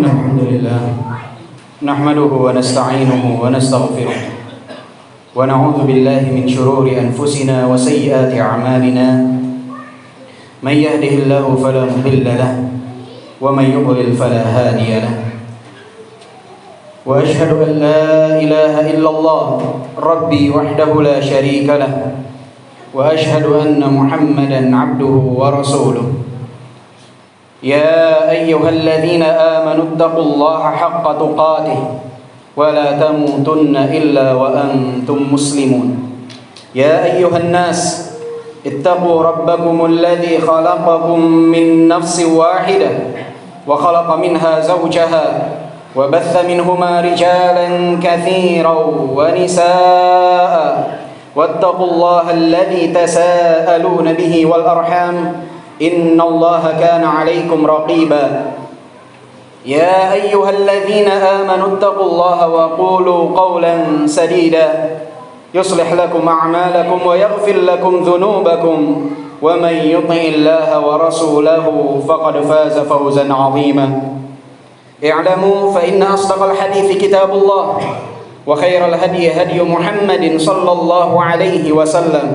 الحمد لله نحمده ونستعينه ونستغفره ونعوذ بالله من شرور أنفسنا وسيئات أعمالنا من يهده الله فلا مضل له ومن يضلل فلا هادي له وأشهد أن لا إله إلا الله ربي وحده لا شريك له وأشهد أن محمدا عبده ورسوله يا أيها الذين آمنوا اتقوا الله حق تقاته ولا تموتن إلا وأنتم مسلمون يا أيها الناس اتقوا ربكم الذي خلقكم من نفس واحدة وخلق منها زوجها وبث منهما رجالا كثيرا ونساء واتقوا الله الذي تساءلون به والأرحام إن الله كان عليكم رقيبا يا أيها الذين آمنوا اتقوا الله وقولوا قولا سديدا يصلح لكم أعمالكم ويغفر لكم ذنوبكم ومن يطع الله ورسوله فقد فاز فوزا عظيما اعلموا فإن أصدق الحديث كتاب الله وخير الهدي هدي محمد صلى الله عليه وسلم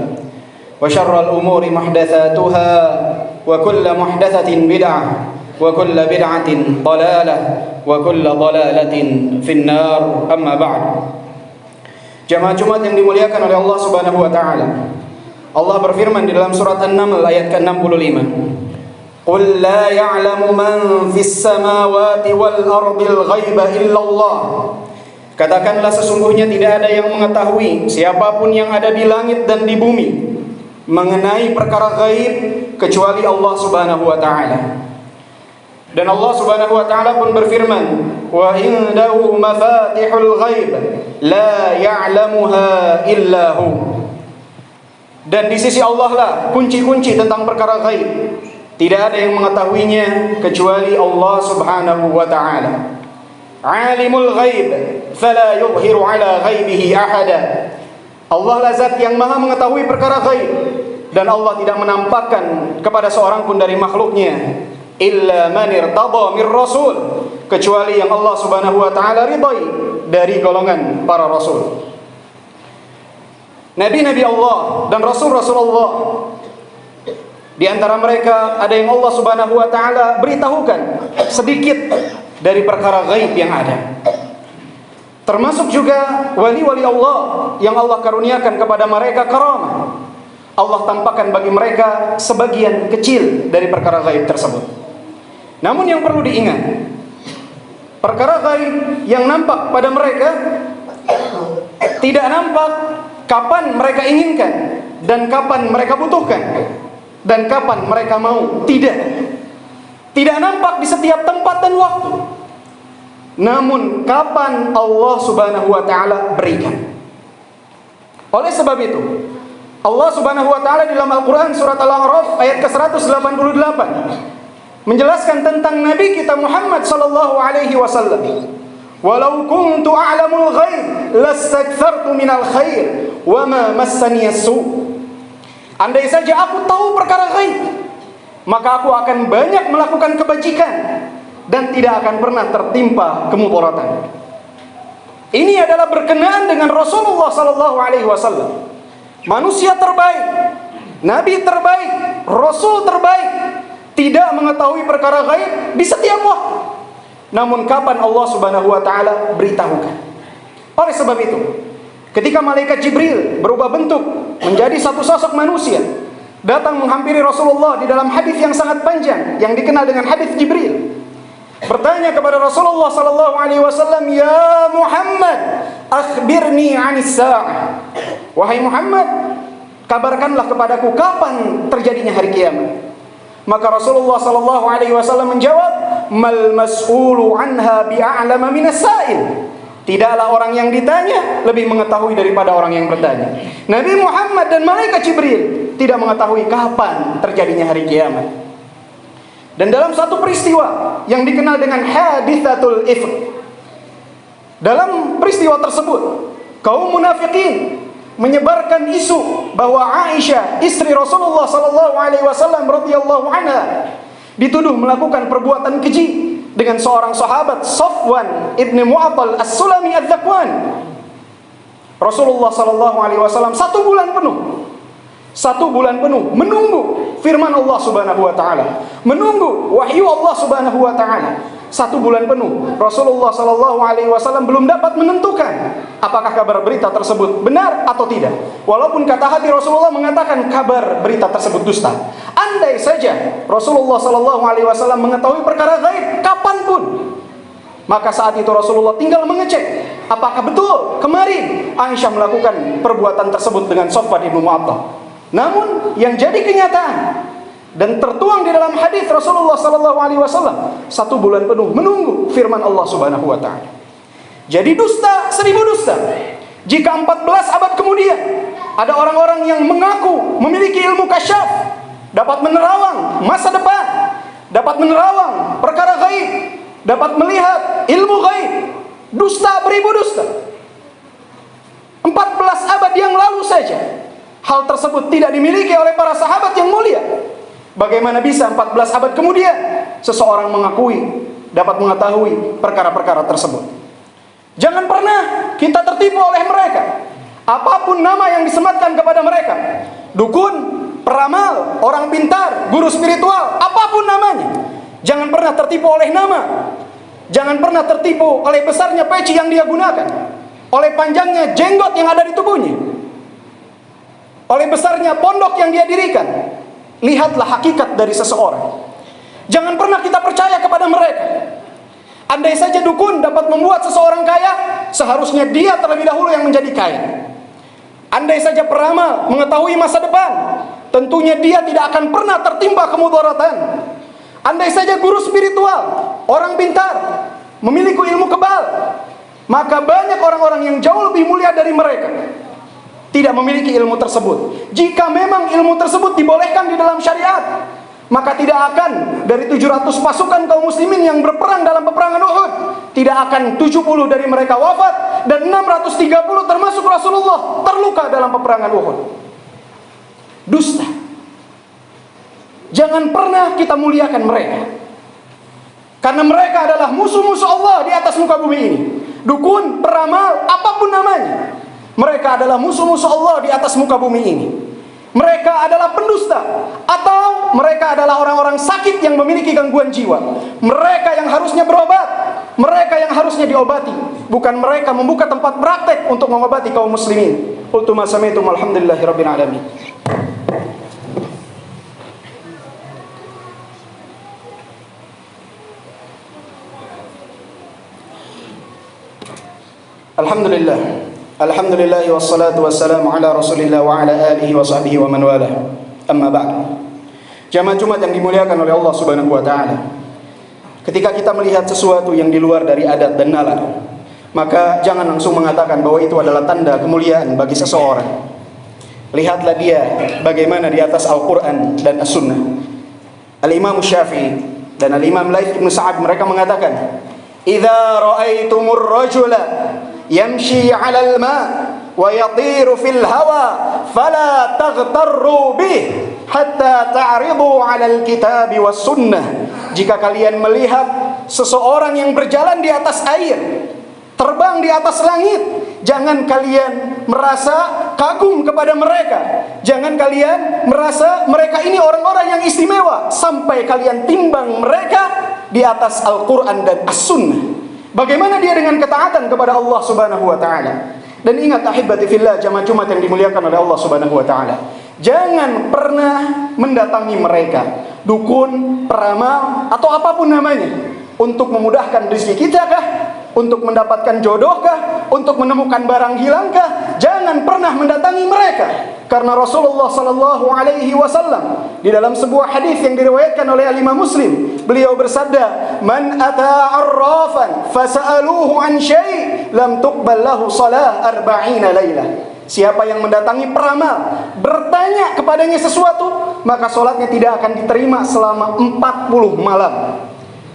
وشر الأمور محدثاتها وكل محدثة بدعة وكل بدعة ضلالة وكل ضلالة في النار أما بعد. Jamaah Jumat yang dimuliakan oleh Allah Subhanahu wa taala. Allah berfirman di dalam surat An-Naml ayat ke-65. Qul la ya'lamu man fis samawati wal ardil ghaiba illallah. Katakanlah sesungguhnya tidak ada yang mengetahui siapapun yang ada di langit dan di bumi mengenai perkara gaib kecuali Allah Subhanahu wa taala. Dan Allah Subhanahu wa taala pun berfirman, "Wa indahu mafatihul ghaib la ya'lamuha illa hu." Dan di sisi Allah lah kunci-kunci tentang perkara gaib. Tidak ada yang mengetahuinya kecuali Allah Subhanahu wa taala. Alimul ghaib fala yuzhiru ala ghaibihi ahada. Allah lah zat yang maha mengetahui perkara gaib, dan Allah tidak menampakkan kepada seorang pun dari makhluknya illa man irtada mir rasul, kecuali yang Allah Subhanahu wa taala ridai dari golongan para rasul. Nabi-nabi Allah dan rasul-rasul Allah, di antara mereka ada yang Allah Subhanahu wa taala beritahukan sedikit dari perkara gaib yang ada. Termasuk juga wali-wali Allah yang Allah karuniakan kepada mereka karamah. Allah tampakkan bagi mereka sebagian kecil dari perkara gaib tersebut. Namun yang perlu diingat, perkara gaib yang nampak pada mereka tidak nampak kapan mereka inginkan dan kapan mereka butuhkan dan kapan mereka mau. Tidak nampak di setiap tempat dan waktu. Namun kapan Allah Subhanahu wa taala berikan. Oleh sebab itu, Allah Subhanahu wa taala dalam Al-Qur'an surat Al-A'raf ayat ke-188 menjelaskan tentang Nabi kita Muhammad sallallahu alaihi wasallam. Walau kuntu a'lamul ghaib lastakthartu minal khair wa ma massani as-su. Andai saja aku tahu perkara gaib, maka aku akan banyak melakukan kebajikan dan tidak akan pernah tertimpa kemudaratan. Ini adalah berkenaan dengan Rasulullah sallallahu alaihi wasallam. Manusia terbaik, nabi terbaik, rasul terbaik, tidak mengetahui perkara gaib di setiap waktu. Namun kapan Allah Subhanahu wa taala beritahukan. Oleh sebab itu, ketika malaikat Jibril berubah bentuk menjadi satu sosok manusia, datang menghampiri Rasulullah di dalam hadis yang sangat panjang yang dikenal dengan hadis Jibril, bertanya kepada Rasulullah sallallahu alaihi wasallam, "Ya Muhammad, akhbirni 'anis sa'ah." Wahai Muhammad, kabarkanlah kepadaku kapan terjadinya hari kiamat. Maka Rasulullah sallallahu alaihi wasallam menjawab, "Mal mas'ulu 'anha bi'a'lama minas sa'il." Tidaklah orang yang ditanya lebih mengetahui daripada orang yang bertanya. Nabi Muhammad dan malaikat Jibril tidak mengetahui kapan terjadinya hari kiamat. Dan dalam satu peristiwa yang dikenal dengan hadithatul ifk, dalam peristiwa tersebut kaum munafikin menyebarkan isu bahwa Aisyah istri Rasulullah sallallahu alaihi wasallam radhiyallahu anha dituduh melakukan perbuatan keji dengan seorang sahabat, Safwan ibn Mu'attal As-Sulami Adz-Dzakwani. Rasulullah sallallahu alaihi wasallam 1 bulan penuh, 1 bulan penuh menunggu firman Allah Subhanahu wa taala, menunggu wahyu Allah Subhanahu wa taala. 1 bulan penuh Rasulullah sallallahu alaihi wasallam belum dapat menentukan apakah kabar berita tersebut benar atau tidak. Walaupun kata hati Rasulullah mengatakan kabar berita tersebut dusta. Andai saja Rasulullah sallallahu alaihi wasallam mengetahui perkara gaib kapanpun, maka saat itu Rasulullah tinggal mengecek apakah betul kemarin Aisyah melakukan perbuatan tersebut dengan Safwan ibn Mu'attal. Namun yang jadi kenyataan dan tertuang di dalam hadis Rasulullah sallallahu alaihi wasallam, 1 bulan penuh menunggu firman Allah Subhanahu wa taala. Jadi dusta 1000 dusta jika 14 abad kemudian ada orang-orang yang mengaku memiliki ilmu kasyaf, dapat menerawang masa depan, dapat menerawang perkara gaib, dapat melihat ilmu gaib. Dusta beribu dusta. 14 abad yang lalu saja hal tersebut tidak dimiliki oleh para sahabat yang mulia. Bagaimana bisa 14 abad kemudian seseorang mengakui dapat mengetahui perkara-perkara tersebut? Jangan pernah kita tertipu oleh mereka. Apapun nama yang disematkan kepada mereka, dukun, peramal, orang pintar, guru spiritual, apapun namanya, jangan pernah tertipu oleh nama. Jangan pernah tertipu oleh besarnya peci yang dia gunakan, oleh panjangnya jenggot yang ada di tubuhnya, oleh besarnya pondok yang dia dirikan. Lihatlah hakikat dari seseorang. Jangan pernah kita percaya kepada mereka. Andai saja dukun dapat membuat seseorang kaya, seharusnya dia terlebih dahulu yang menjadi kaya. Andai saja peramal mengetahui masa depan, tentunya dia tidak akan pernah tertimpa kemudaratan. Andai saja guru spiritual, orang pintar, memiliki ilmu kebal, maka banyak orang-orang yang jauh lebih mulia dari mereka tidak memiliki ilmu tersebut. Jika memang ilmu tersebut dibolehkan di dalam syariat, maka tidak akan dari 700 pasukan kaum muslimin yang berperang dalam peperangan Uhud, tidak akan 70 dari mereka wafat dan 630 termasuk Rasulullah terluka dalam peperangan Uhud. Dusta. Jangan pernah kita muliakan mereka, karena mereka adalah musuh-musuh Allah di atas muka bumi ini. Dukun, peramal, apapun namanya, mereka adalah musuh-musuh Allah di atas muka bumi ini. Mereka adalah pendusta, atau mereka adalah orang-orang sakit yang memiliki gangguan jiwa. Mereka yang harusnya berobat, mereka yang harusnya diobati, bukan mereka membuka tempat praktek untuk mengobati kaum muslimin. Qultu ma sami'tum alhamdulillahirabbil alamin. Alhamdulillah. Alhamdulillah wassalatu wassalamu ala Rasulillah wa ala alihi wa sahbihi wa man walah. Amma ba'd. Jamaah Jumat yang dimuliakan oleh Allah Subhanahu wa taala. Ketika kita melihat sesuatu yang di luar dari adat dan nalar, maka jangan langsung mengatakan bahwa itu adalah tanda kemuliaan bagi seseorang. Lihatlah dia bagaimana di atas Al-Qur'an dan As-Sunnah. Al-Imam Syafi'i dan Al-Imam Laits bin Sa'ad mereka mengatakan, "Idza ra'aitumur rajula yamshi 'alal ma' wa yatiru fil hawa fala taghtarru bih hatta ta'ridu 'alal kitabi was sunnah." Jika kalian melihat seseorang yang berjalan di atas air, terbang di atas langit, jangan kalian merasa kagum kepada mereka. Jangan kalian merasa mereka ini orang-orang yang istimewa sampai kalian timbang mereka di atas Al-Quran dan As-Sunnah. Bagaimana dia dengan ketaatan kepada Allah Subhanahu wa taala? Dan ingat ahibati fillah, jamaah Jumat yang dimuliakan oleh Allah Subhanahu wa taala, jangan pernah mendatangi mereka, dukun, peramal atau apapun namanya, untuk memudahkan rezeki kita kah? Untuk mendapatkan jodohkah? Untuk menemukan barang hilangkah? Jangan pernah mendatangi mereka. Karena Rasulullah sallallahu alaihi wasallam di dalam sebuah hadis yang diriwayatkan oleh Imam Muslim, beliau bersabda, "Man ata 'arrafan fas'aluhu an syai' lam tuqbal lahu shalah 40 lailah." Siapa yang mendatangi peramal, bertanya kepadanya sesuatu, maka salatnya tidak akan diterima selama 40 malam.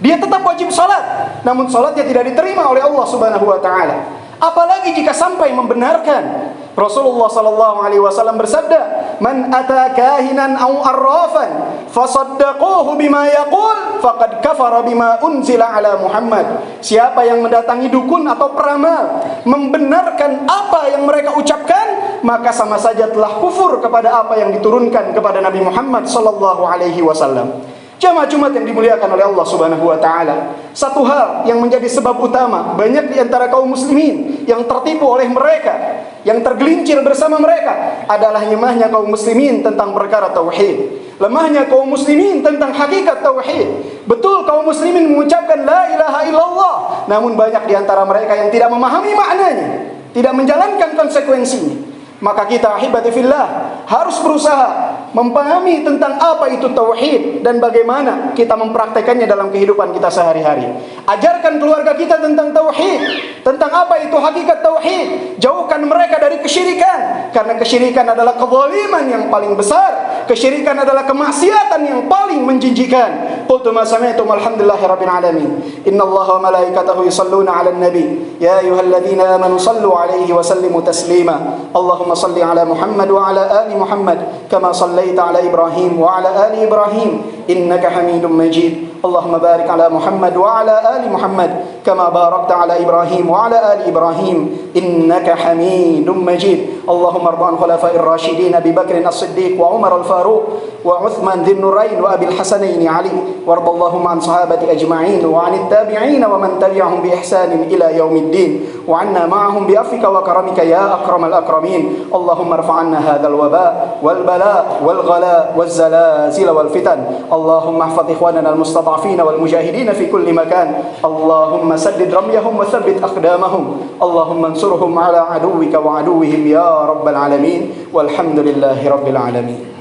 Dia tetap wajib salat, namun salatnya tidak diterima oleh Allah Subhanahu wa taala. Apalagi jika sampai membenarkan. Rasulullah sallallahu alaihi wasallam bersabda, man ata kahinan aw arrafan fasaddaquhu bima yaqul faqad kafara bima unzila ala Muhammad. Siapa yang mendatangi dukun atau peramal membenarkan apa yang mereka ucapkan, maka sama saja telah kufur kepada apa yang diturunkan kepada Nabi Muhammad sallallahu alaihi wasallam. Jamaah Jumat yang dimuliakan oleh Allah Subhanahu wa taala, satu hal yang menjadi sebab utama banyak di antara kaum muslimin yang tertipu oleh mereka, yang tergelincir bersama mereka, adalah lemahnya kaum muslimin tentang perkara tauhid. Lemahnya kaum muslimin tentang hakikat tauhid. Betul kaum muslimin mengucapkan la ilaha illallah, namun banyak di antara mereka yang tidak memahami maknanya, tidak menjalankan konsekuensinya. Maka kita ahibati fillah harus berusaha memahami tentang apa itu tauhid dan bagaimana kita mempraktekannya dalam kehidupan kita sehari-hari. Ajarkan keluarga kita tentang tauhid, tentang apa itu hakikat tauhid. Jauhkan mereka dari kesyirikan, karena kesyirikan adalah kezaliman yang paling besar. Kesyirikan adalah kemaksiatan yang paling menjijikkan. Qultu ma sami'tum alhamdulillahirabbil alamin. Innallaha wa malaikatahu yusalluna 'alan nabi. Ya ayyuhalladzina amanu sallu 'alaihi wa sallimu taslima. Allahumma salli 'ala Muhammad wa 'ala ali Muhammad kama sallaita 'ala Ibrahim wa 'ala ali Ibrahim innaka Hamidum Majid. Allahumma barik 'ala Muhammad wa 'ala ali Muhammad kama barakta 'ala Ibrahim wa 'ala ali Ibrahim innaka Hamidum Majid. Allahumma arda' an khulafa'ir rasyidin Abi Bakr as-Siddiq wa Umar al-Faruq wa Uthman dzin nurain wa Abil Hasanain Ali warḍa Allahumma an sahabati ajma'in wa 'anit tabi'in wa man tabi'ahum bi ihsanin ila yaumiddin wa 'anna ma'ahum bi afwika wa karamika ya akramal akramin. Allahumma irfa' 'anna hadzal waba wal bala wal ghala waz zalazil wal fitan. Allahumma ihfadh ikhwanana al-mustad'afin wal mujahidin fi kulli makan. Allahumma saddid ramyahum wa thabbit aqdamahum. Allahumma ansurhum 'ala aduwwika wa aduwwihim ya rabbal alamin. Walhamdulillahi rabbil alamin.